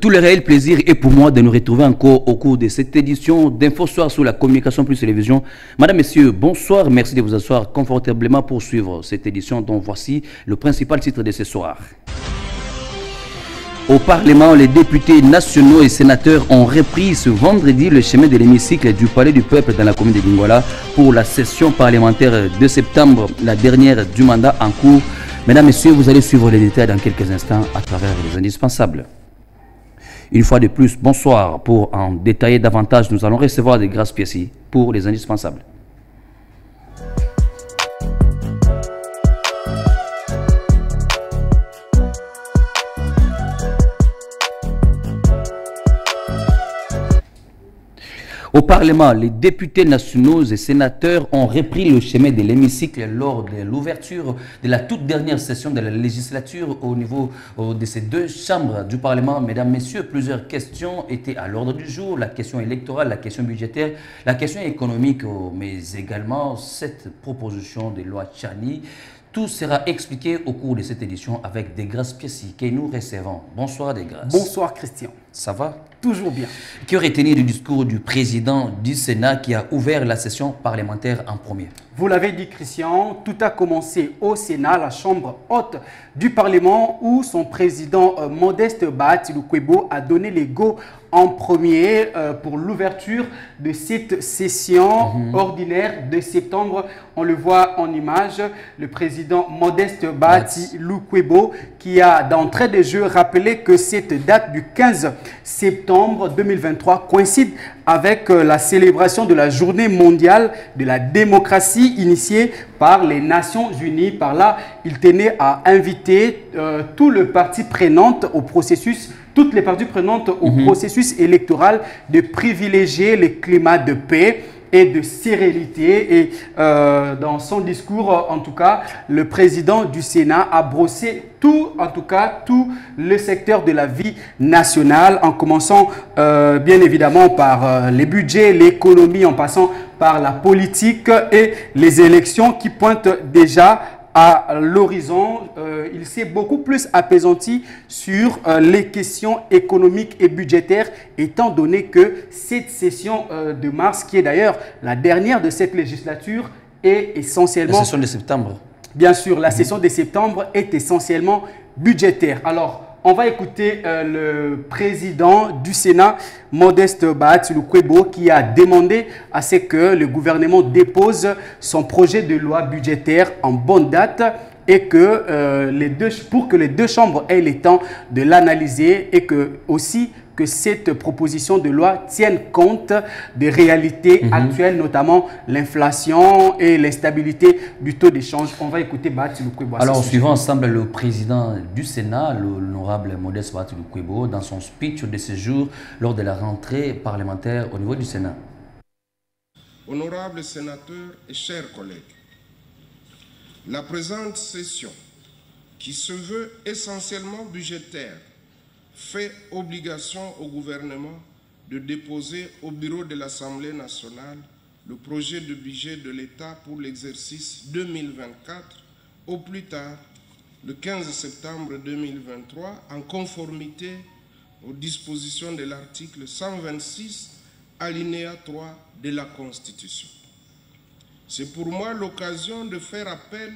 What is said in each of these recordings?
Tout le réel plaisir est pour moi de nous retrouver encore au cours de cette édition d'Info Soir sur la communication plus télévision. Madame, Messieurs, bonsoir. Merci de vous asseoir confortablement pour suivre cette édition dont voici le principal titre de ce soir. Au Parlement, les députés nationaux et sénateurs ont repris ce vendredi le chemin de l'hémicycle du Palais du Peuple dans la commune de Lingwala pour la session parlementaire de septembre, la dernière du mandat en cours. Mesdames, Messieurs, vous allez suivre les détails dans quelques instants à travers les indispensables. Une fois de plus, bonsoir. Pour en détailler davantage, nous allons recevoir des grâces pièces pour les indispensables. Au Parlement, les députés nationaux et sénateurs ont repris le chemin de l'hémicycle lors de l'ouverture de la toute dernière session de la législature au niveau de ces deux chambres du Parlement. Mesdames, Messieurs, plusieurs questions étaient à l'ordre du jour. La question électorale, la question budgétaire, la question économique, mais également cette proposition de loi Tchani. Tout sera expliqué au cours de cette édition avec Desgrâces Piessi que nous recevons. Bonsoir Desgrâces. Bonsoir Christian. Ça va? Toujours bien. Qui aurait tenu du discours du président du Sénat qui a ouvert la session parlementaire en premier? Vous l'avez dit Christian, tout a commencé au Sénat, la chambre haute du Parlement, où son président Modeste Bahati Lukwebo a donné les go en premier pour l'ouverture de cette session ordinaire de septembre. On le voit en image, le président Modeste Bahati Lukwebo qui a d'entrée de jeu rappelé que cette date du 15 septembre 2023 coïncide avec la célébration de la journée mondiale de la démocratie initiée par les Nations Unies. Par là, il tenait à inviter toutes les parties prenantes au processus électoral de privilégier le climat de paix et de sérénité. Et dans son discours, en tout cas, le président du Sénat a brossé tout le secteur de la vie nationale, en commençant bien évidemment par les budgets, l'économie, en passant par la politique et les élections qui pointent déjà à l'horizon. Il s'est beaucoup plus apaisanti sur les questions économiques et budgétaires, étant donné que cette session de mars, qui est d'ailleurs la dernière de cette législature, est essentiellement... La session de septembre. Bien sûr, la session de septembre est essentiellement budgétaire. Alors, on va écouter le président du Sénat, Modeste Bahati Lukwebo, qui a demandé à ce que le gouvernement dépose son projet de loi budgétaire en bonne date et que pour que les deux chambres aient le temps de l'analyser et que cette proposition de loi tienne compte des réalités actuelles, notamment l'inflation et l'instabilité du taux d'échange. On va écouter Bahati Lukwebo. Alors, suivons ensemble le président du Sénat, l'honorable Modeste Bahati Lukwebo, dans son speech de ce jour lors de la rentrée parlementaire au niveau du Sénat. Honorables sénateurs et chers collègues, la présente session, qui se veut essentiellement budgétaire, fait obligation au gouvernement de déposer au bureau de l'Assemblée nationale le projet de budget de l'État pour l'exercice 2024 au plus tard le 15 septembre 2023 en conformité aux dispositions de l'article 126 alinéa 3 de la Constitution. C'est pour moi l'occasion de faire appel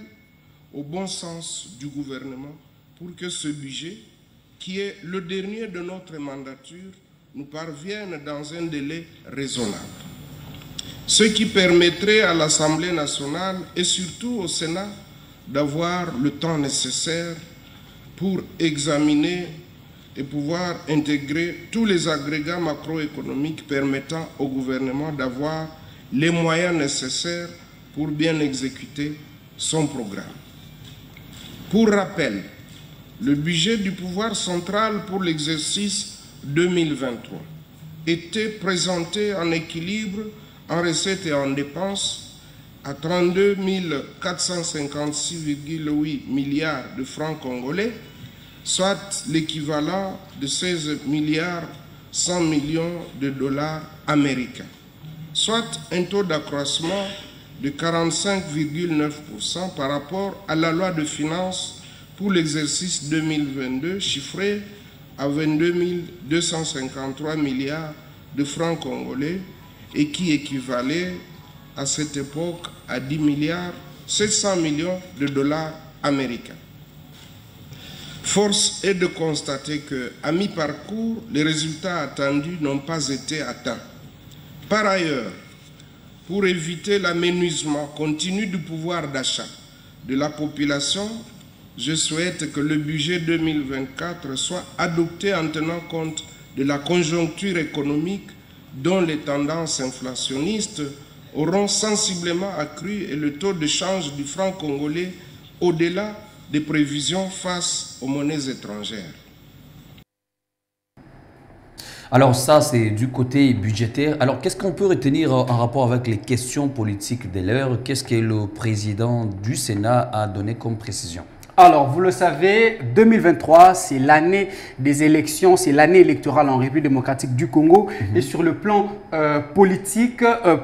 au bon sens du gouvernement pour que ce budget, qui est le dernier de notre mandature, nous parvienne dans un délai raisonnable. Ce qui permettrait à l'Assemblée nationale et surtout au Sénat d'avoir le temps nécessaire pour examiner et pouvoir intégrer tous les agrégats macroéconomiques permettant au gouvernement d'avoir les moyens nécessaires pour bien exécuter son programme. Pour rappel, le budget du pouvoir central pour l'exercice 2023 était présenté en équilibre en recettes et en dépenses à 32 456,8 milliards de francs congolais, soit l'équivalent de 16 milliards 100 millions de dollars américains, soit un taux d'accroissement de 45,9% par rapport à la loi de finances pour l'exercice 2022 chiffré à 22 253 milliards de francs congolais et qui équivalait à cette époque à 10 milliards 700 millions de dollars américains. Force est de constater qu'à mi-parcours, les résultats attendus n'ont pas été atteints. Par ailleurs, pour éviter l'amenuisement continu du pouvoir d'achat de la population, je souhaite que le budget 2024 soit adopté en tenant compte de la conjoncture économique dont les tendances inflationnistes auront sensiblement accru et le taux de change du franc congolais au-delà des prévisions face aux monnaies étrangères. Alors ça, c'est du côté budgétaire. Alors qu'est-ce qu'on peut retenir en rapport avec les questions politiques de l'heure? Qu'est-ce que le président du Sénat a donné comme précision? Alors, vous le savez, 2023, c'est l'année des élections, c'est l'année électorale en République démocratique du Congo. Et sur le plan politique,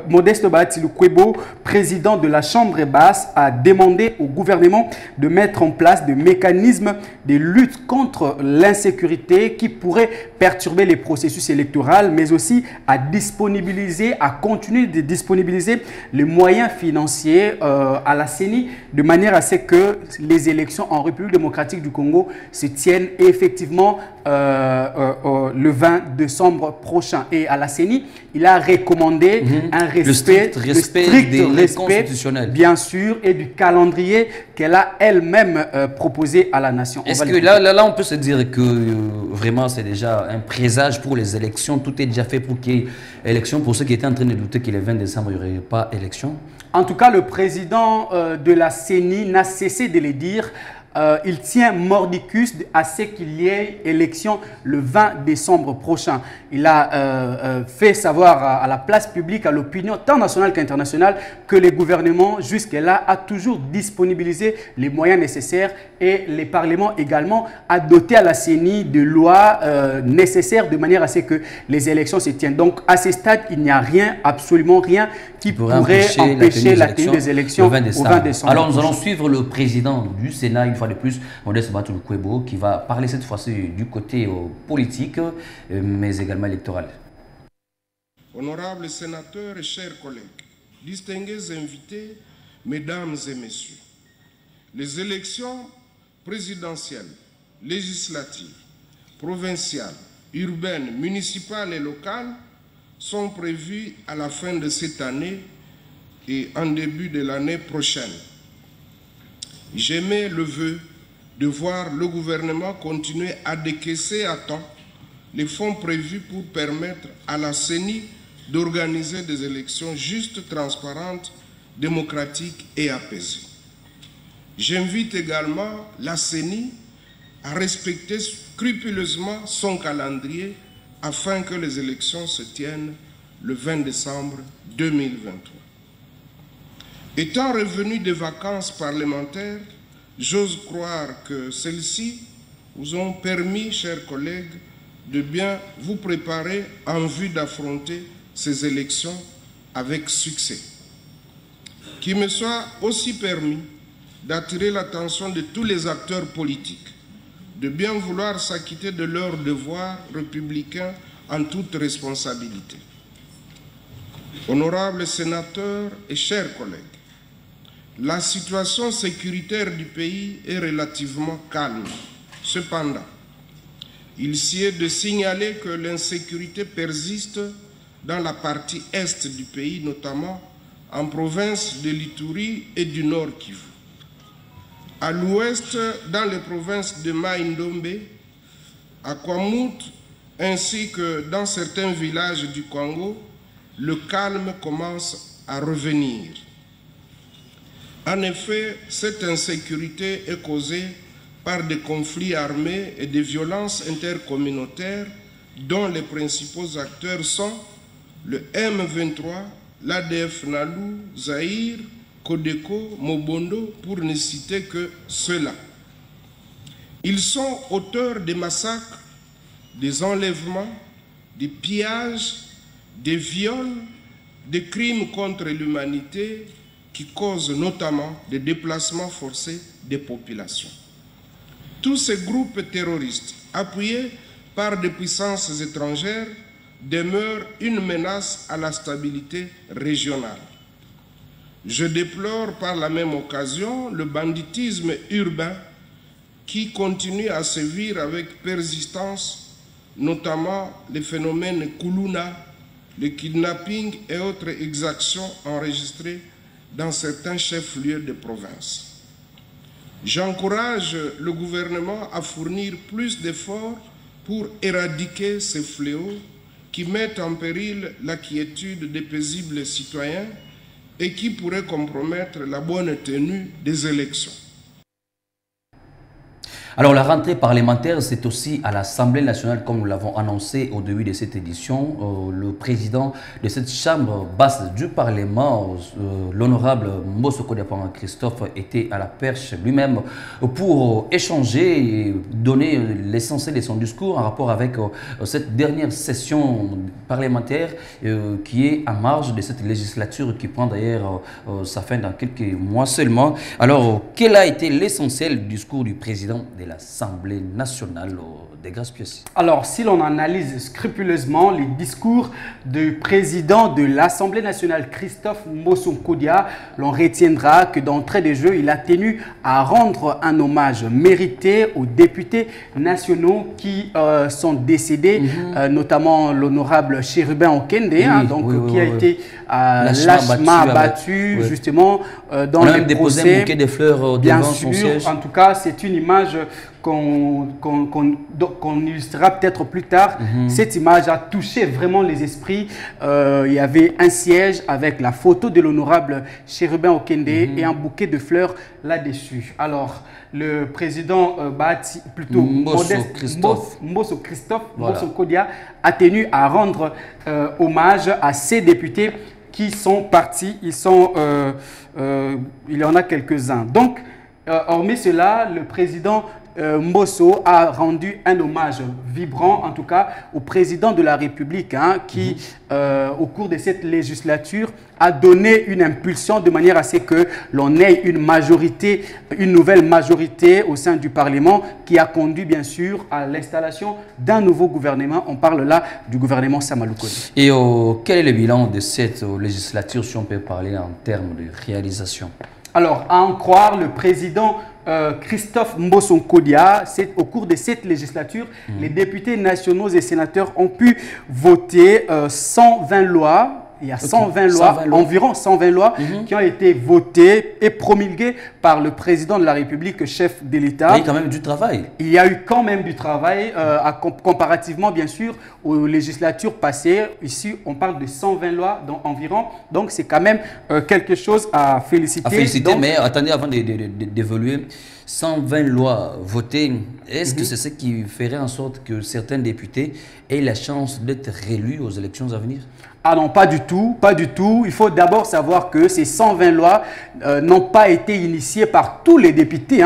Modeste Bahati Lukwebo, président de la Chambre basse, a demandé au gouvernement de mettre en place des mécanismes de lutte contre l'insécurité qui pourraient perturber les processus électoraux, mais aussi à disponibiliser, à continuer de disponibiliser les moyens financiers à la CENI de manière à ce que les élections en République démocratique du Congo se tiennent effectivement le 20 décembre prochain. Et à la CENI, il a recommandé un respect, le strict respect constitutionnel, bien sûr, et du calendrier qu'elle a elle-même proposé à la nation. Est-ce que là, on peut se dire que vraiment c'est déjà un présage pour les élections, tout est déjà fait pour qu'il y ait élection, pour ceux qui étaient en train de douter que le 20 décembre, il n'y aurait pas élection? En tout cas, le président de la CENI n'a cessé de le dire. Il tient mordicus à ce qu'il y ait élection le 20 décembre prochain. Il a fait savoir à la place publique, à l'opinion tant nationale qu'internationale, que le gouvernement jusque-là a toujours disponibilisé les moyens nécessaires et les parlements également a doté à la CENI de lois nécessaires de manière à ce que les élections se tiennent. Donc à ce stade, il n'y a rien, absolument rien qui pourrait empêcher la tenue des élections au 20 décembre. Alors nous allons suivre le président du Sénat une fois de plus, Modeste Bahati Lukwebo, qui va parler cette fois-ci du côté politique, mais également électoral. Honorables sénateurs et chers collègues, distingués invités, mesdames et messieurs, les élections présidentielles, législatives, provinciales, urbaines, municipales et locales sont prévues à la fin de cette année et en début de l'année prochaine. J'émets le vœu de voir le gouvernement continuer à décaisser à temps les fonds prévus pour permettre à la CENI d'organiser des élections justes, transparentes, démocratiques et apaisées. J'invite également la CENI à respecter scrupuleusement son calendrier afin que les élections se tiennent le 20 décembre 2023. Étant revenu des vacances parlementaires, j'ose croire que celles-ci vous ont permis, chers collègues, de bien vous préparer en vue d'affronter ces élections avec succès. Qu'il me soit aussi permis d'attirer l'attention de tous les acteurs politiques, de bien vouloir s'acquitter de leurs devoirs républicains en toute responsabilité. Honorables sénateurs et chers collègues, la situation sécuritaire du pays est relativement calme. Cependant, il s'y est de signaler que l'insécurité persiste dans la partie est du pays, notamment en province de l'Ituri et du Nord Kivu. À l'ouest, dans les provinces de Mai-Ndombe, à Kwamouth, ainsi que dans certains villages du Congo, le calme commence à revenir. En effet, cette insécurité est causée par des conflits armés et des violences intercommunautaires dont les principaux acteurs sont le M23, l'ADF Nalu, Zaïre, Kodeko, Mobondo, pour ne citer que ceux-là. Ils sont auteurs des massacres, des enlèvements, des pillages, des viols, des crimes contre l'humanité qui causent notamment des déplacements forcés des populations. Tous ces groupes terroristes, appuyés par des puissances étrangères demeure une menace à la stabilité régionale. Je déplore par la même occasion le banditisme urbain qui continue à sévir avec persistance, notamment les phénomènes Kuluna, le kidnapping et autres exactions enregistrées dans certains chefs-lieux de province. J'encourage le gouvernement à fournir plus d'efforts pour éradiquer ces fléaux qui mettent en péril la quiétude des paisibles citoyens et qui pourraient compromettre la bonne tenue des élections. Alors la rentrée parlementaire, c'est aussi à l'Assemblée nationale, comme nous l'avons annoncé au début de cette édition. Le président de cette chambre basse du Parlement, l'honorable Mbosso Kodiapanga Christophe, était à la perche lui-même pour échanger et donner l'essentiel de son discours en rapport avec cette dernière session parlementaire qui est en marge de cette législature qui prend d'ailleurs sa fin dans quelques mois seulement. Alors, quel a été l'essentiel du discours du président de l'Assemblée nationale des Grâces-Pièces? Alors, si l'on analyse scrupuleusement les discours du président de l'Assemblée nationale, Christophe Mbosso Kodia, l'on retiendra que d'entrée de jeu, il a tenu à rendre un hommage mérité aux députés nationaux qui sont décédés, notamment l'honorable Chérubin Okende, qui a été lâchement abattu, justement, dans les déposé procès. Un bouquet de fleurs bien devant sûr, son siège. En tout cas, c'est une image qu'on illustrera peut-être plus tard. Cette image a touché vraiment les esprits. Il y avait un siège avec la photo de l'honorable Chérubin Okende et un bouquet de fleurs là-dessus. Alors, le président Mbosso Christophe Mbosso Kodia a tenu à rendre hommage à ces députés qui sont partis. Il y en a quelques-uns. Donc, hormis cela, le président Mbosso a rendu un hommage vibrant, en tout cas, au président de la République qui, au cours de cette législature, a donné une impulsion de manière à ce que l'on ait une majorité, une nouvelle majorité au sein du Parlement qui a conduit, bien sûr, à l'installation d'un nouveau gouvernement. On parle là du gouvernement Samalou Koné. Et quel est le bilan de cette législature, si on peut parler en termes de réalisation? Alors, à en croire le président Christophe Mbosso Kodia, au cours de cette législature, les députés nationaux et sénateurs ont pu voter 120 lois. Il y a 120 lois, environ 120 lois qui ont été votées et promulguées par le président de la République, chef de l'État. Il y a eu quand même du travail. Il y a eu quand même du travail, comparativement bien sûr aux législatures passées. Ici, on parle de 120 lois environ. Donc, c'est quand même quelque chose à féliciter. Donc, mais attendez, avant d'évoluer, 120 lois votées, est-ce que c'est ce qui ferait en sorte que certains députés aient la chance d'être réélus aux élections à venir? Ah non, pas du tout, pas du tout. Il faut d'abord savoir que ces 120 lois n'ont pas été initiées par tous les députés.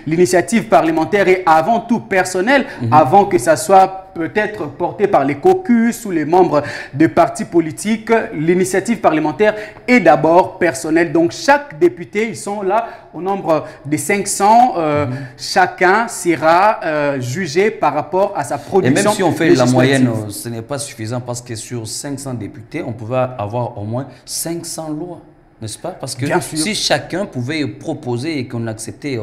L'initiative parlementaire est avant tout personnelle, avant que ça soit peut-être porté par les caucus ou les membres de partis politiques. L'initiative parlementaire est d'abord personnelle. Donc, chaque député, ils sont là au nombre de 500. Chacun sera jugé par rapport à sa production. Et même si on fait la moyenne, ce n'est pas suffisant parce que sur 500 députés, on pouvait avoir au moins 500 lois. N'est-ce pas? Parce que si chacun pouvait proposer et qu'on acceptait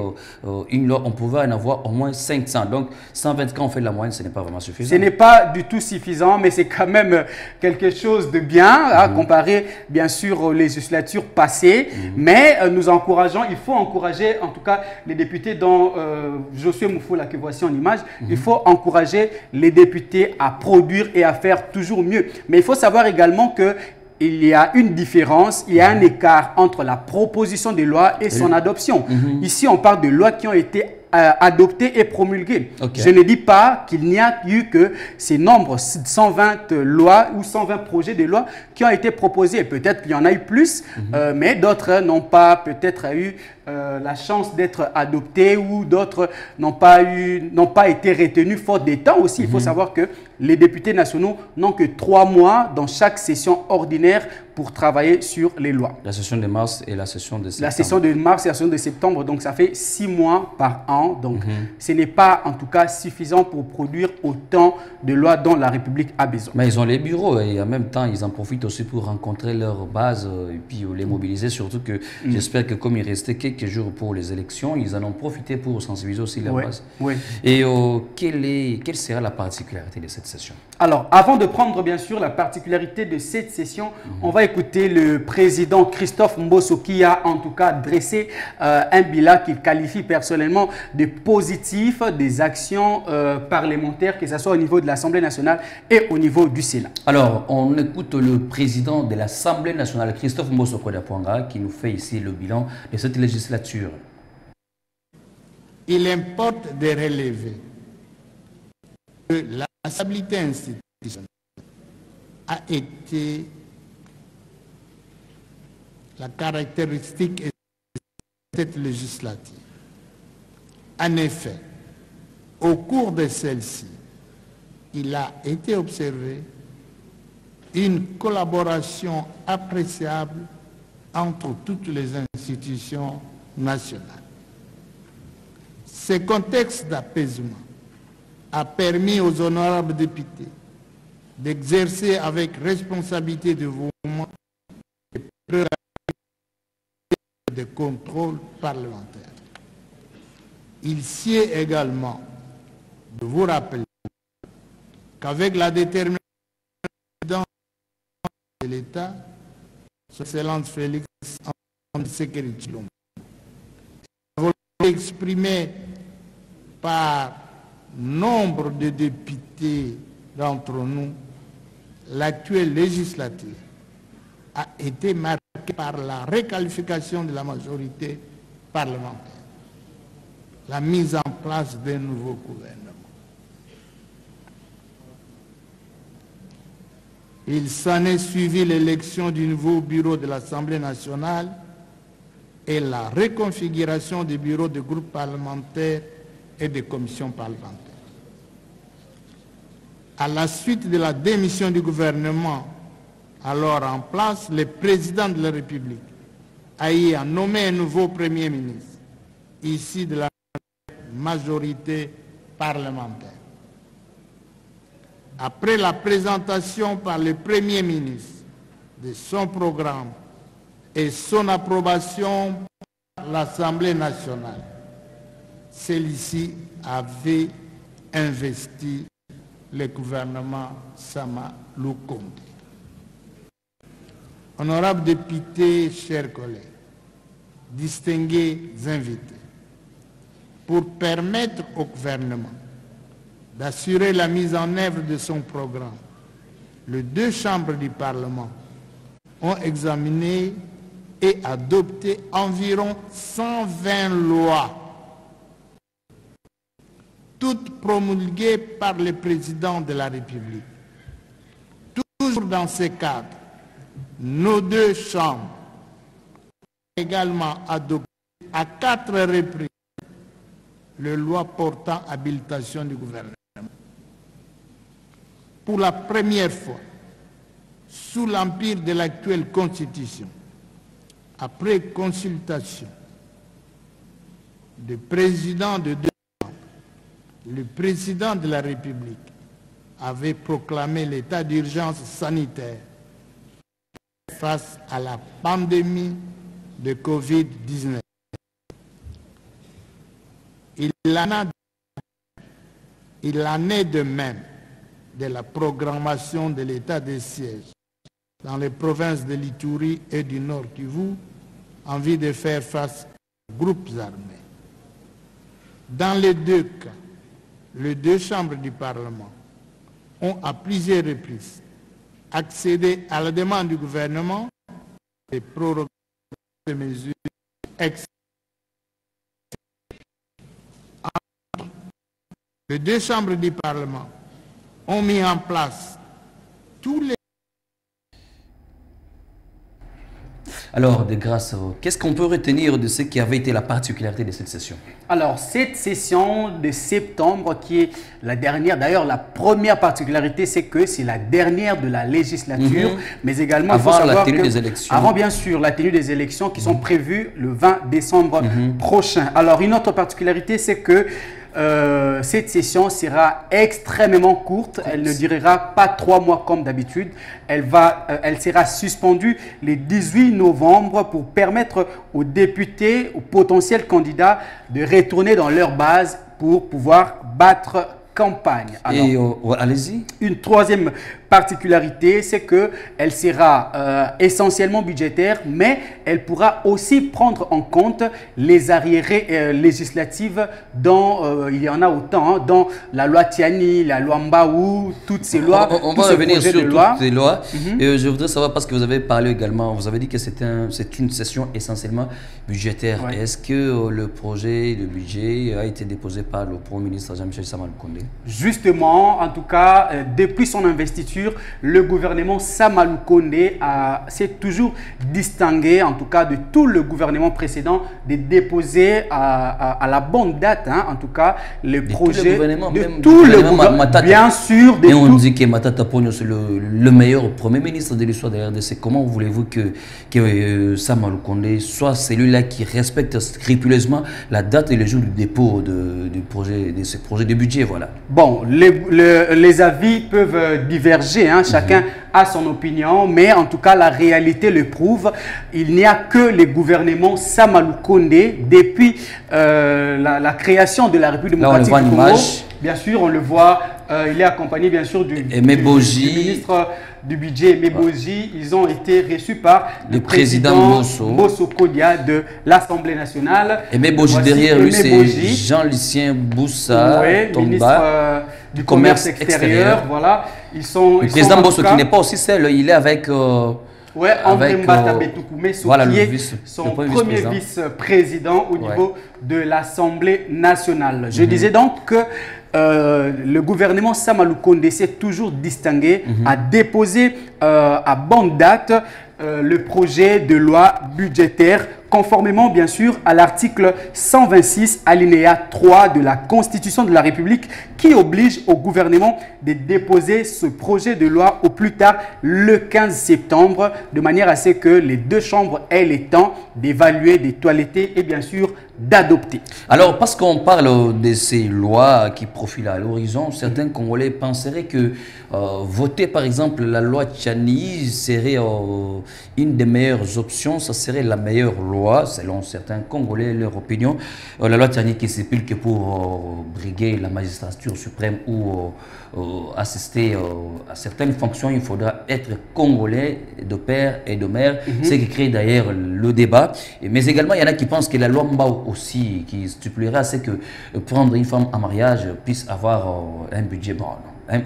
une loi, on pouvait en avoir au moins 500. Donc, 120 quand on fait la moyenne, ce n'est pas vraiment suffisant. Ce n'est pas du tout suffisant, mais c'est quand même quelque chose de bien à comparer, bien sûr, aux législatures passées. Mais nous encourageons, il faut encourager, en tout cas, les députés dont Josué Moufoula, que voici en image, il faut encourager les députés à produire et à faire toujours mieux. Mais il faut savoir également que il y a une différence, il y a un écart entre la proposition de loi et son adoption. Ici, on parle de lois qui ont été adoptées et promulguées. Je ne dis pas qu'il n'y a eu que ces nombres, 120 lois ou 120 projets de loi qui ont été proposés. Peut-être qu'il y en a eu plus, mais d'autres n'ont pas peut-être eu la chance d'être adoptés ou d'autres n'ont pas été retenus faute des temps aussi. Il faut savoir que les députés nationaux n'ont que 3 mois dans chaque session ordinaire pour travailler sur les lois. La session de mars et la session de septembre. La session de mars et la session de septembre, donc ça fait 6 mois par an. Donc ce n'est pas en tout cas suffisant pour produire autant de lois dont la République a besoin. Mais ils ont les bureaux et en même temps, ils en profitent aussi pour rencontrer leur base et puis les mobiliser. Surtout que j'espère que comme il restait quelques jours pour les élections, ils en ont profité pour sensibiliser aussi leur base. Oui. Et quelle sera la particularité de cette session? Alors, avant de prendre bien sûr la particularité de cette session, on va écouter le président Christophe Mbosso qui a en tout cas dressé un bilan qu'il qualifie personnellement de positif des actions parlementaires, que ce soit au niveau de l'Assemblée nationale et au niveau du Sénat. Alors, on écoute le président de l'Assemblée nationale, Christophe Mbosso Kodapwanga, qui nous fait ici le bilan de cette législature. Il importe de relever que la stabilité institutionnelle a été la caractéristique de cette législature. En effet, au cours de celle-ci, il a été observé une collaboration appréciable entre toutes les institutions nationales. Ce contexte d'apaisement a permis aux honorables députés d'exercer avec responsabilité de dévouement et de contrôle parlementaire. Il sied également de vous rappeler qu'avec la détermination de l'État, Son Excellence Félix Tshisekedi Tshilombo, la volonté exprimée par nombre de députés d'entre nous, l'actuelle législature a été marquée par la requalification de la majorité parlementaire, la mise en place d'un nouveau gouvernement. Il s'en est suivi l'élection du nouveau bureau de l'Assemblée nationale et la reconfiguration des bureaux de groupes parlementaires et des commissions parlementaires. À la suite de la démission du gouvernement alors en place, le président de la République a eu à nommer un nouveau Premier ministre, issu de la majorité parlementaire. Après la présentation par le Premier ministre de son programme et son approbation par l'Assemblée nationale, celui-ci avait investi le gouvernement Sama Lukonde. Honorables députés, chers collègues, distingués invités, pour permettre au gouvernement d'assurer la mise en œuvre de son programme, les 2 chambres du Parlement ont examiné et adopté environ 120 lois, toutes promulguées par le président de la République. Toujours dans ce cadre, nos 2 chambres ont également adopté à 4 reprises les lois portant habilitation du gouvernement. Pour la première fois, sous l'empire de l'actuelle Constitution, après consultation du président de 2 chambres, le président de la République avait proclamé l'état d'urgence sanitaire face à la pandémie de Covid-19. Il en est de même de la programmation de l'état de siège dans les provinces de l'Ituri et du Nord Kivu en vue de faire face aux groupes armés. Dans les 2 cas, les 2 chambres du Parlement ont à plusieurs reprises accédé à la demande du gouvernement de proroger ces mesures Les 2 chambres du Parlement ont mis en place tous les... Alors, de grâce, qu'est-ce qu'on peut retenir de ce qui avait été la particularité de cette session? Alors, cette session de septembre qui est la dernière, d'ailleurs la première particularité, c'est que c'est la dernière de la législature, mais également avant il faut savoir la tenue des élections. Avant bien sûr la tenue des élections qui sont prévues le 20 décembre prochain. Alors, une autre particularité, c'est que cette session sera extrêmement courte. Elle ne durera pas 3 mois comme d'habitude. Elle sera suspendue le 18 novembre pour permettre aux députés, aux potentiels candidats de retourner dans leur base pour pouvoir battre campagne. Alors, allez-y. Une troisième particularité, c'est qu'elle sera essentiellement budgétaire, mais elle pourra aussi prendre en compte les arriérés législatives dont il y en a autant, hein, dans la loi Tiani, la loi Mbaou, toutes ces lois. On va revenir sur toutes ces lois. Et je voudrais savoir, parce que vous avez parlé également, vous avez dit que c'est une session essentiellement budgétaire. Ouais. Est-ce que le projet de budget a été déposé par le Premier ministre Jean-Michel Sama Lukonde? Justement, en tout cas, depuis son investiture, le gouvernement Sama Lukonde s'est toujours distingué, en tout cas de tout le gouvernement précédent, de déposer à la bonne date, hein, en tout cas, les projets de tout le gouvernement. Bien sûr. Et on dit que Matata Ponyo, c'est le meilleur Premier ministre de l'histoire de la RDC. Comment voulez-vous que Sama Lukonde soit celui-là qui respecte scrupuleusement la date et le jour du dépôt de ce projet de budget, voilà. Bon, les avis peuvent diverger, hein, chacun a son opinion, mais en tout cas la réalité le prouve. Il n'y a que les gouvernements Sama Lukonde depuis la création de la République démocratique du Congo. Bien sûr, on le voit, il est accompagné bien sûr du ministre du budget Meboji. Ils ont été reçus par le président Mbosso Kodia de l'Assemblée nationale. Et Meboji derrière lui, c'est Jean-Lucien Boussa, ministre du commerce extérieur. Voilà. Le président Mbosso qui n'est pas aussi seul, il est avec... André Mbata Betoukoumé, qui est son premier vice-président au niveau de l'Assemblée nationale. Je disais donc que le gouvernement Sama Lukonde s'est toujours distingué, a déposé à bonne date le projet de loi budgétaire, conformément bien sûr à l'article 126 alinéa 3 de la Constitution de la République, qui oblige au gouvernement de déposer ce projet de loi au plus tard le 15 septembre, de manière à ce que les deux chambres aient le temps d'évaluer, de toiletter et bien sûr d'adopter. Alors, parce qu'on parle de ces lois qui profilent à l'horizon, certains Congolais penseraient que voter par exemple la loi Tiani serait une des meilleures options, ça serait la meilleure loi, selon certains Congolais, leur opinion. La loi Tiani qui s'épile que pour briguer la magistrature suprême ou assister à certaines fonctions, il faudra être Congolais de père et de mère, ce qui crée d'ailleurs le débat. Mais également, il y en a qui pensent que la loi Mbao aussi, qui stipulerait à ce que prendre une femme en mariage puisse avoir un budget, bon,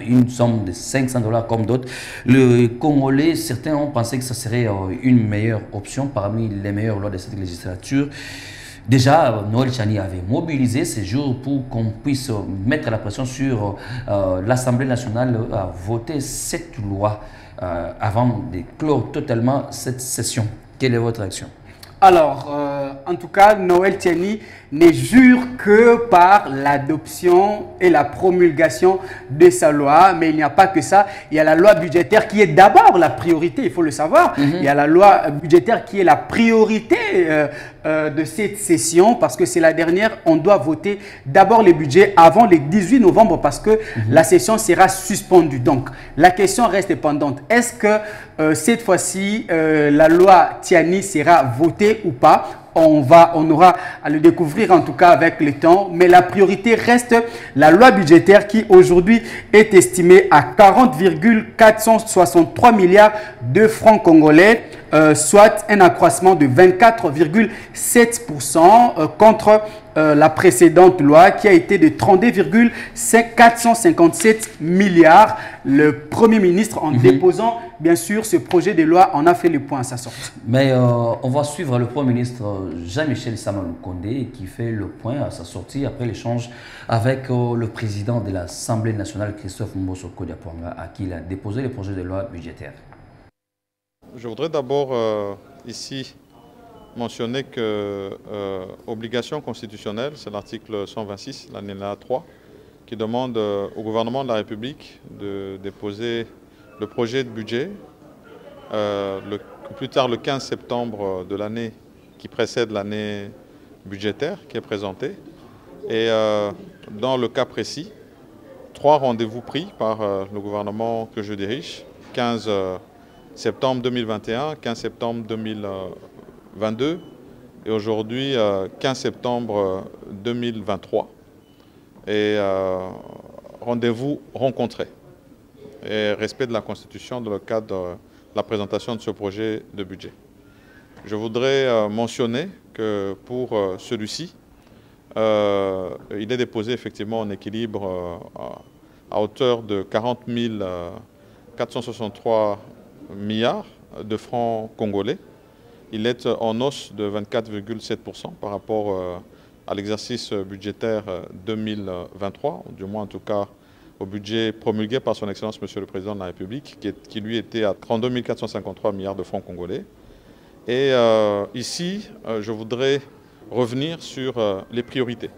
une somme de 500 $ comme d'autres. Le Congolais, certains ont pensé que ça serait une meilleure option parmi les meilleures lois de cette législature. Déjà, Noël Tchani avait mobilisé ces jours pour qu'on puisse mettre la pression sur l'Assemblée nationale à voter cette loi avant de clore totalement cette session. Quelle est votre réaction? Alors, en tout cas, Noël Tchani ne jure que par l'adoption et la promulgation de sa loi. Mais il n'y a pas que ça. Il y a la loi budgétaire qui est d'abord la priorité, il faut le savoir. Il y a la loi budgétaire qui est la priorité de cette session parce que c'est la dernière. On doit voter d'abord les budgets avant le 18 novembre parce que la session sera suspendue. Donc, la question reste pendante. Est-ce que cette fois-ci, la loi Tiani sera votée ou pas? On aura à le découvrir en tout cas avec le temps, mais la priorité reste la loi budgétaire qui aujourd'hui est estimée à 40,463 milliards de francs congolais, soit un accroissement de 24,7% contre la précédente loi qui a été de 32,457 milliards. Le Premier ministre, en déposant bien sûr ce projet de loi, en a fait le point à sa sortie. Mais on va suivre le Premier ministre Jean-Michel Sama Lukonde qui fait le point à sa sortie après l'échange avec le président de l'Assemblée nationale, Christophe Mbosso Kodia-Pwanga, à qui il a déposé le projet de loi budgétaire. Je voudrais d'abord ici mentionner que obligation constitutionnelle, c'est l'article 126, l'alinéa 3, qui demande au gouvernement de la République de déposer le projet de budget plus tard le 15 septembre de l'année qui précède l'année budgétaire qui est présentée. Et dans le cas précis, 3 rendez-vous pris par le gouvernement que je dirige, 15 septembre 2021, 15 septembre 2022 et aujourd'hui 15 septembre 2023. Et rendez-vous rencontrés et respect de la Constitution dans le cadre de la présentation de ce projet de budget. Je voudrais mentionner que pour celui-ci, il est déposé effectivement en équilibre à hauteur de 40 463 milliards de francs congolais. Il est en hausse de 24,7% par rapport à l'exercice budgétaire 2023, ou du moins en tout cas au budget promulgué par son Excellence Monsieur le Président de la République, qui lui était à 32 453 milliards de francs congolais. Et ici, je voudrais revenir sur les priorités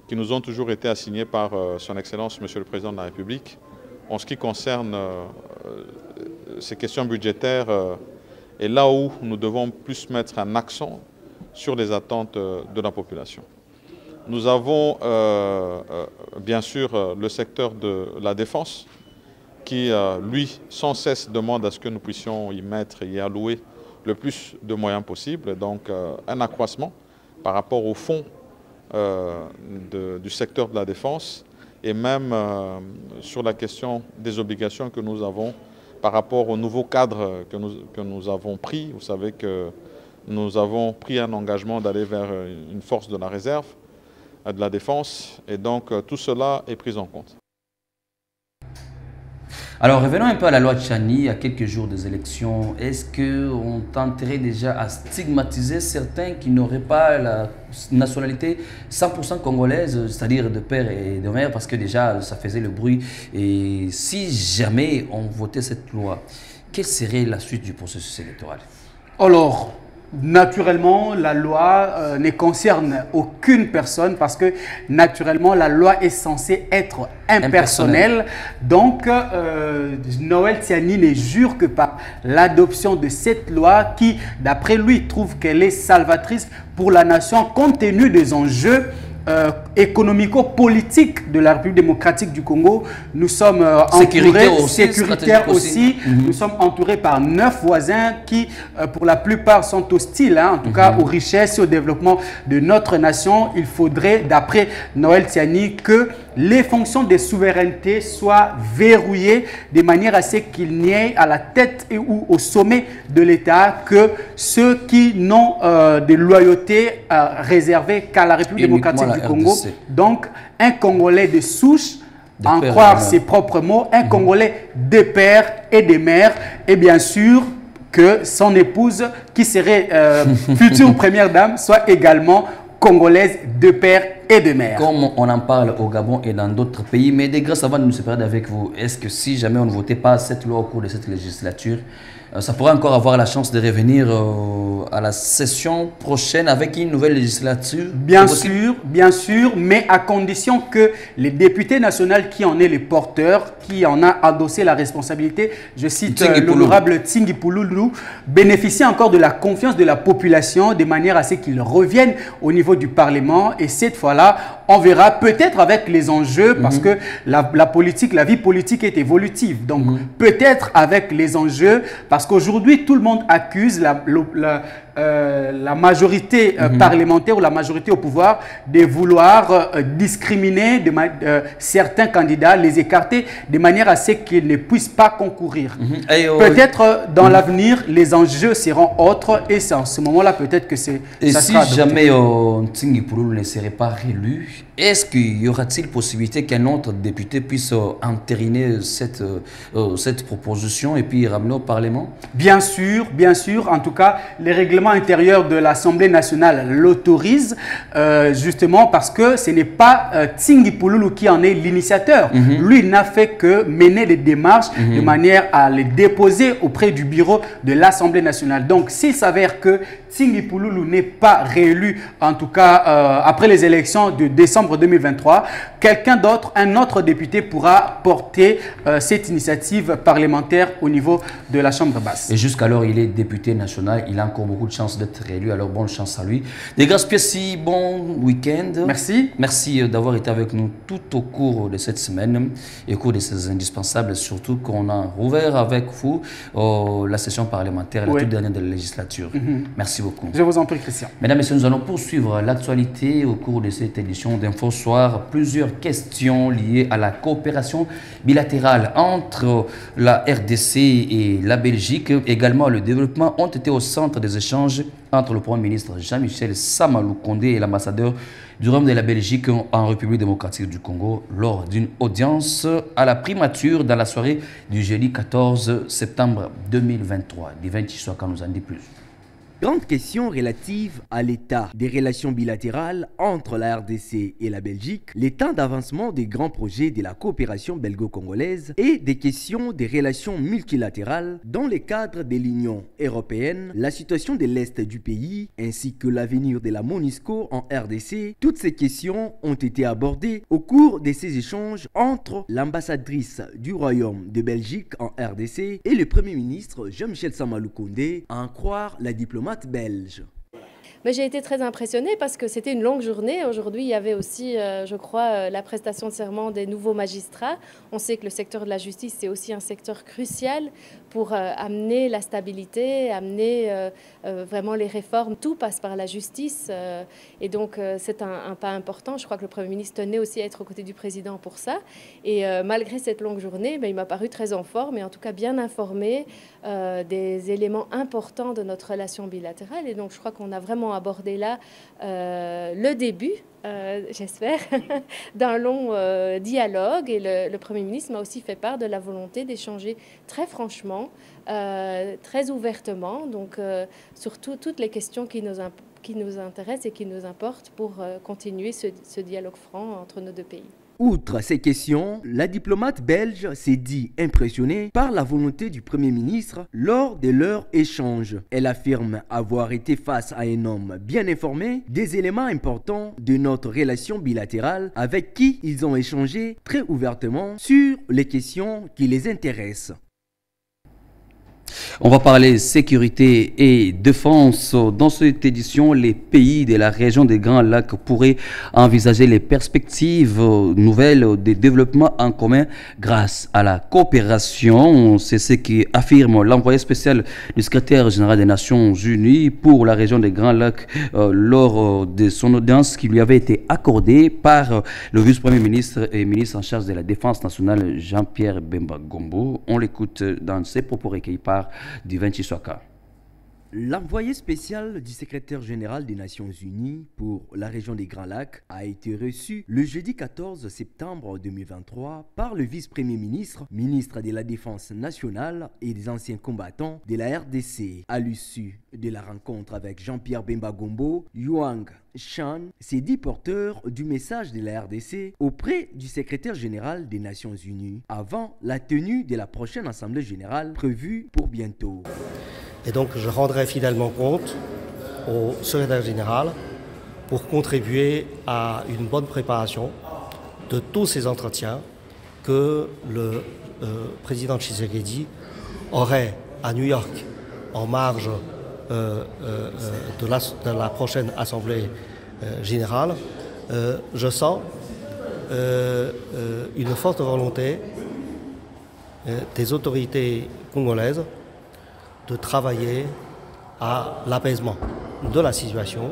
qui nous ont toujours été assignées par son Excellence Monsieur le Président de la République en ce qui concerne ces questions budgétaires et là où nous devons plus mettre un accent sur les attentes de la population. Nous avons bien sûr le secteur de la défense qui, lui, sans cesse demande à ce que nous puissions y mettre et y allouer le plus de moyens possible, donc un accroissement par rapport au fonds du secteur de la défense et même sur la question des obligations que nous avons par rapport au nouveau cadre que nous avons pris. Vous savez que nous avons pris un engagement d'aller vers une force de la réserve, de la défense, et donc tout cela est pris en compte. Alors revenons un peu à la loi Tchani, à quelques jours des élections. Est-ce qu'on tenterait déjà à stigmatiser certains qui n'auraient pas la nationalité 100% congolaise, c'est-à-dire de père et de mère, parce que déjà ça faisait le bruit. Et si jamais on votait cette loi, quelle serait la suite du processus électoral? Alors, naturellement, la loi ne concerne aucune personne parce que naturellement, la loi est censée être impersonnelle. Donc, Noël Tiani ne jure que par l'adoption de cette loi qui, d'après lui, trouve qu'elle est salvatrice pour la nation compte tenu des enjeux économico-politique de la République démocratique du Congo. Nous sommes entourés, sécuritaires aussi. Nous sommes entourés par 9 voisins qui, pour la plupart, sont hostiles, en tout cas aux richesses et au développement de notre nation. Il faudrait, d'après Noël Tiani, que les fonctions des souverainetés soient verrouillées de manière à ce qu'il n'y ait à la tête ou au sommet de l'État que ceux qui n'ont de loyauté réservée qu'à la République démocratique du Congo. Donc, un Congolais de souche, en croire ses propres mots, un Congolais de père et de mère, et bien sûr que son épouse, qui serait future première dame, soit également congolaise de père et de mère. Comme on en parle au Gabon et dans d'autres pays, mais des grâces avant de nous séparer avec vous, est-ce que si jamais on ne votait pas cette loi au cours de cette législature, ça pourrait encore avoir la chance de revenir à la session prochaine avec une nouvelle législature? Bien sûr, mais à condition que les députés nationaux qui en est les porteurs, qui en a adossé la responsabilité, je cite l'honorable Tsingi Pouloulou, bénéficient encore de la confiance de la population de manière à ce qu'ils reviennent au niveau du Parlement. Et cette fois-là, on verra peut-être avec les enjeux, parce que la politique, la vie politique est évolutive. Donc peut-être avec les enjeux, parce qu'aujourd'hui, tout le monde accuse la majorité parlementaire ou la majorité au pouvoir de vouloir discriminer certains candidats, les écarter de manière à ce qu'ils ne puissent pas concourir. Peut-être dans l'avenir, les enjeux seront autres et c'est en ce moment-là peut-être que c'est... Et si jamais Tsingi Pouloulou ne serait pas réélu, est-ce qu'il y aura-t-il possibilité qu'un autre député puisse entériner cette proposition et puis ramener au Parlement? Bien sûr. En tout cas, les règlements intérieurs de l'Assemblée nationale l'autorisent, justement parce que ce n'est pas Tsingi Pouloulou qui en est l'initiateur. Lui n'a fait que mener des démarches de manière à les déposer auprès du bureau de l'Assemblée nationale. Donc, s'il s'avère que Tsingi Pouloulou n'est pas réélu, en tout cas après les élections de décembre 2023, quelqu'un d'autre, un autre député pourra porter cette initiative parlementaire au niveau de la Chambre basse. Et jusqu'alors, il est député national, il a encore beaucoup de chances d'être réélu, alors bonne chance à lui. Des grâces Piessi, bon week-end. Merci. Merci d'avoir été avec nous tout au cours de cette semaine et au cours de ces indispensables, surtout qu'on a rouvert avec vous la session parlementaire, la toute dernière de la législature. Merci beaucoup. Je vous en prie, Christian. Mesdames et messieurs, nous allons poursuivre l'actualité au cours de cette édition d'Info Soir. Plusieurs questions liées à la coopération bilatérale entre la RDC et la Belgique. Également, le développement ont été au centre des échanges entre le Premier ministre Jean-Michel Sama-Lukonde et l'ambassadeur du Royaume de la Belgique en République démocratique du Congo lors d'une audience à la primature dans la soirée du jeudi 14 septembre 2023. Divin Chiswaka nous en dit plus. Grande question relative à l'état des relations bilatérales entre la RDC et la Belgique, l'état d'avancement des grands projets de la coopération belgo-congolaise et des questions des relations multilatérales dans le cadre de l'Union européenne, la situation de l'Est du pays ainsi que l'avenir de la MONUSCO en RDC. Toutes ces questions ont été abordées au cours de ces échanges entre l'ambassadrice du Royaume de Belgique en RDC et le Premier ministre Jean-Michel Sama-Lukonde, à en croire la diplomate belge. Mais j'ai été très impressionnée parce que c'était une longue journée. Aujourd'hui, il y avait aussi, je crois, la prestation de serment des nouveaux magistrats. On sait que le secteur de la justice, c'est aussi un secteur crucial pour amener la stabilité, amener vraiment les réformes. Tout passe par la justice. Et donc, c'est un pas important. Je crois que le Premier ministre tenait aussi à être aux côtés du Président pour ça. Et malgré cette longue journée, il m'a paru très en forme et en tout cas bien informé des éléments importants de notre relation bilatérale. Et donc, je crois qu'on a vraiment abordé là le début, j'espère, d'un long dialogue. Et le Premier ministre m'a aussi fait part de la volonté d'échanger très franchement, très ouvertement, donc sur toutes les questions qui nous intéressent et qui nous importent pour continuer ce dialogue franc entre nos deux pays. Outre ces questions, la diplomate belge s'est dit impressionnée par la volonté du Premier ministre lors de leur échange. Elle affirme avoir été face à un homme bien informé des éléments importants de notre relation bilatérale avec qui ils ont échangé très ouvertement sur les questions qui les intéressent. On va parler sécurité et défense. Dans cette édition, les pays de la région des Grands Lacs pourraient envisager les perspectives nouvelles de développement en commun grâce à la coopération. C'est ce qui affirme l'envoyé spécial du secrétaire général des Nations Unies pour la région des Grands Lacs lors de son audience qui lui avait été accordée par le vice-premier ministre et ministre en charge de la Défense nationale Jean-Pierre Bemba Gombo. On l'écoute dans ses propos recueillis par Divin Chiswaka. L'envoyé spécial du secrétaire général des Nations Unies pour la région des Grands Lacs a été reçu le jeudi 14 septembre 2023 par le vice-premier ministre, ministre de la Défense nationale et des anciens combattants de la RDC. À l'issue de la rencontre avec Jean-Pierre Bemba Gombo, Yuang Shan s'est dit porteur du message de la RDC auprès du secrétaire général des Nations Unies avant la tenue de la prochaine Assemblée générale prévue pour bientôt. Et donc je rendrai fidèlement compte au secrétaire général pour contribuer à une bonne préparation de tous ces entretiens que le président Tshisekedi aurait à New York en marge de la prochaine Assemblée générale. Je sens une forte volonté des autorités congolaises de travailler à l'apaisement de la situation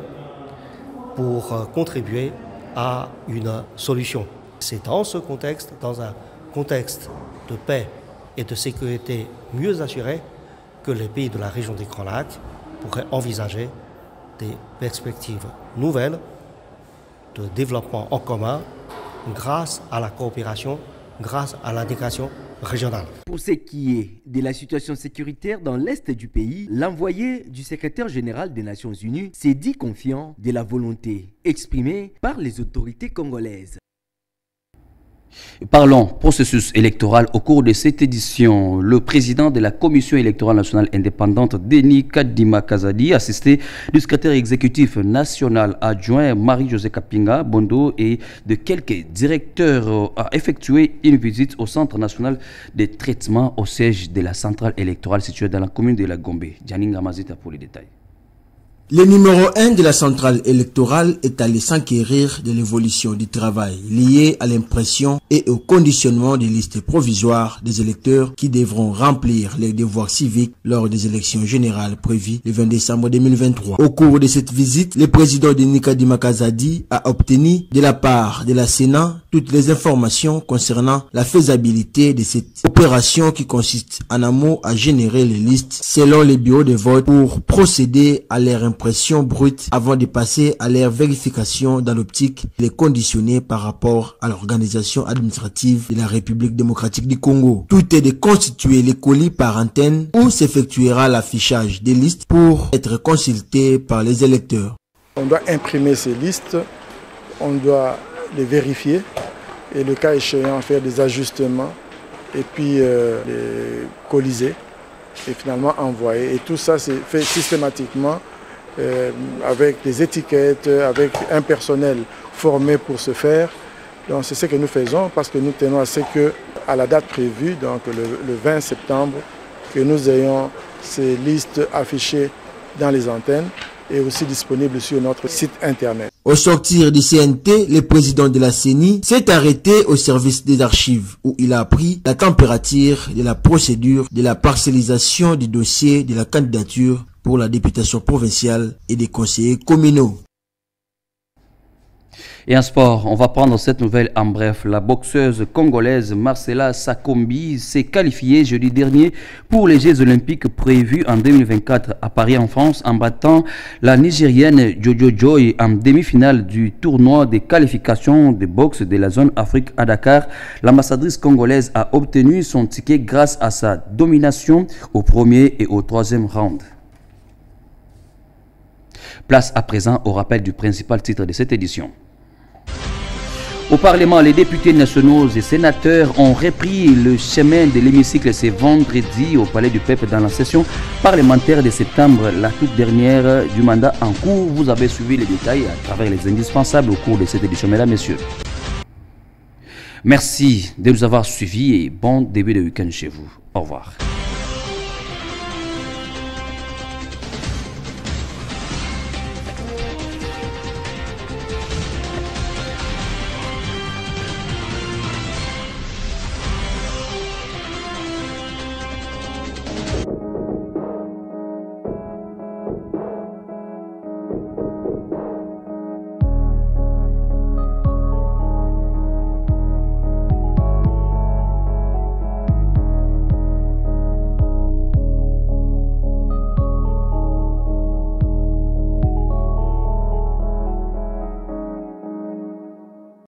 pour contribuer à une solution. C'est dans ce contexte, dans un contexte de paix et de sécurité mieux assuré, que les pays de la région des Grands Lacs pourraient envisager des perspectives nouvelles de développement en commun grâce à la coopération, grâce à l'intégration régional. Pour ce qui est de la situation sécuritaire dans l'est du pays, l'envoyé du secrétaire général des Nations Unies s'est dit confiant de la volonté exprimée par les autorités congolaises. Parlons processus électoral. Au cours de cette édition, le président de la Commission électorale nationale indépendante, Denis Kadima Kazadi, assisté du secrétaire exécutif national adjoint Marie-Josée Kapinga Bondo et de quelques directeurs, a effectué une visite au Centre national de traitement au siège de la centrale électorale située dans la commune de la Gombe. Janinga Mazita pour les détails. Le numéro 1 de la centrale électorale est allé s'enquérir de l'évolution du travail lié à l'impression et au conditionnement des listes provisoires des électeurs qui devront remplir les devoirs civiques lors des élections générales prévues le 20 décembre 2023. Au cours de cette visite, le président Denis Kadima Kazadi a obtenu de la part de la Sénat toutes les informations concernant la faisabilité de cette opération qui consiste en un mot à générer les listes selon les bureaux de vote pour procéder à leur impression brute avant de passer à leur vérification dans l'optique de les conditionner par rapport à l'organisation administrative de la République démocratique du Congo. Tout est de constituer les colis par antenne où s'effectuera l'affichage des listes pour être consulté par les électeurs. On doit imprimer ces listes, on doit les vérifier et le cas échéant faire des ajustements et puis les coaliser et finalement envoyer. Et tout ça c'est fait systématiquement avec des étiquettes, avec un personnel formé pour ce faire. Donc c'est ce que nous faisons parce que nous tenons à ce que, à la date prévue, donc le 20 septembre, que nous ayons ces listes affichées dans les antennes et aussi disponibles sur notre site internet. Au sortir du CNT, le président de la CENI s'est arrêté au service des archives où il a appris la température de la procédure de la parcellisation du dossier de la candidature pour la députation provinciale et des conseillers communaux. Et en sport, on va prendre cette nouvelle en bref. La boxeuse congolaise Marcela Sakombi s'est qualifiée jeudi dernier pour les Jeux Olympiques prévus en 2024 à Paris en France en battant la Nigérienne Jojo Joy en demi-finale du tournoi des qualifications de boxe de la zone Afrique à Dakar. L'ambassadrice congolaise a obtenu son ticket grâce à sa domination au premier et au troisième round. Place à présent au rappel du principal titre de cette édition. Au Parlement, les députés nationaux et sénateurs ont repris le chemin de l'hémicycle ce vendredi au Palais du Peuple dans la session parlementaire de septembre, la toute dernière du mandat en cours. Vous avez suivi les détails à travers les indispensables au cours de cette édition, mesdames, messieurs. Merci de nous avoir suivis et bon début de week-end chez vous. Au revoir.